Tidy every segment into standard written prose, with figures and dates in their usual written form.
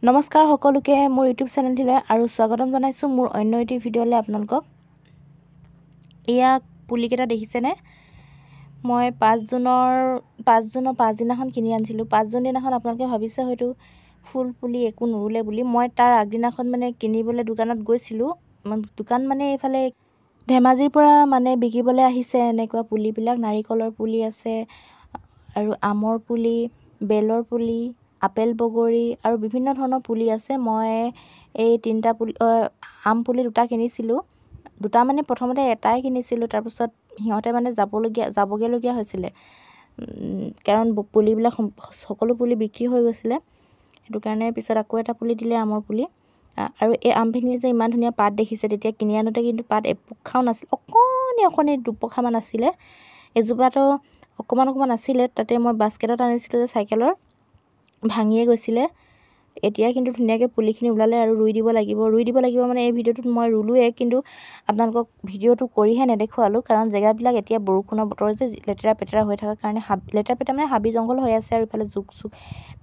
নমস্কাৰ সকলোকে মোৰ ইউটিউব চেনেলটিলৈ আৰু স্বাগতম জনাইছোঁ মোৰ অন্য এটি ভিডিঅ'লৈ আপোনালোকক। এয়া পুলিকেইটা দেখিছেনে? মই 5 জুনৰ পাছদিনাখন কিনি আনিছিলোঁ। 5 জুন দিনাখন আপোনালোকে ভাবিছে হয়তো ফুল পুলি একো নুৰুলে বুলি। মই তাৰ আগদিনাখন মানে কিনিবলৈ দোকানত গৈছিলোঁ। দোকান মানে এইফালে ধেমাজিৰ পৰা মানে বিকিবলৈ আহিছে এনেকুৱা পুলিবিলাক। নাৰিকলৰ পুলি আছে আৰু আমৰ পুলি, বেলৰ পুলি, আপেল বগৰী আৰু বিভিন্ন ধৰণৰ পুলি আছে। মই এই 3টা পুলি আম পুলি 2টা কিনিছিলোঁ। 2টা মানে প্ৰথমতে এটাই কিনিছিলোঁ, তাৰপিছত সিহঁতে মানে যাবগৈলগীয়া হৈছিলে কাৰণ পুলিবিলাক সকলো পুলি বিক্ৰী হৈ গৈছিলে। সেইটো কাৰণে পিছত আকৌ এটা পুলি দিলে আমৰ পুলি। আৰু এই আমখিনি যে ইমান ধুনীয়া পাত দেখিছে, তেতিয়া কিনি আনোতে কিন্তু পাত এপোখাও নাছিল, অকণি দুপোখামান আছিলে। এজোপাতো অকণমান আছিলে, তাতে মই বাস্কেটত আনিছিলোঁ যে চাইকেলৰ, ভাঙিয়ে গৈছিলে। এতিয়া কিন্তু ধুনীয়াকৈ পুলিখিনি ওলালে আৰু ৰুই দিব লাগিব মানে এই ভিডিঅ'টোত মই ৰুলোৱে, কিন্তু আপোনালোকক ভিডিঅ'টো কৰিহে নেদেখুৱালোঁ কাৰণ জেগাবিলাক এতিয়া বৰষুণৰ বতৰ যে লেতেৰা পেতেৰা হৈ থকাৰ কাৰণে লেতেৰা পেতেৰা মানে হাবি জংঘল হৈ আছে আৰু ইফালে জোক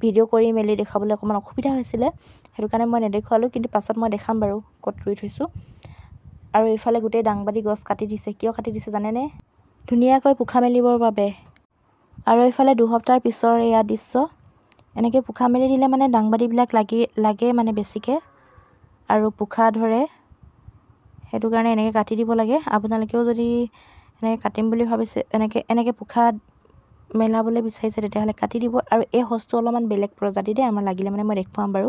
ভিডিঅ' কৰি মেলি দেখাবলৈ অকণমান অসুবিধা হৈছিলে। সেইটো কাৰণে মই নেদেখুৱালোঁ, কিন্তু পাছত মই দেখাম বাৰু ক'ত ৰুই থৈছোঁ। আৰু এইফালে গোটেই দাংবাদি গছ কাটি দিছে। কিয় কাটি দিছে জানেনে? ধুনীয়াকৈ পোখা মেলিবৰ বাবে। আৰু এইফালে দুসপ্তাহৰ পিছৰ এয়া দৃশ্য। এনেকৈ পোখা মেলি দিলে মানে দাংবাদিবিলাক লাগে মানে বেছিকৈ আৰু পোখা ধৰে। সেইটো কাৰণে এনেকৈ কাটি দিব লাগে। আপোনালোকেও যদি এনেকৈ কাটিম বুলি ভাবিছে, এনেকৈ পোখা মেলাবলৈ বিচাৰিছে, তেতিয়াহ'লে কাটি দিব। আৰু এই সঁচটো অলপমান বেলেগ প্ৰজাতি দেই, আমাৰ লাগিলে মানে মই দেখুৱাম বাৰু।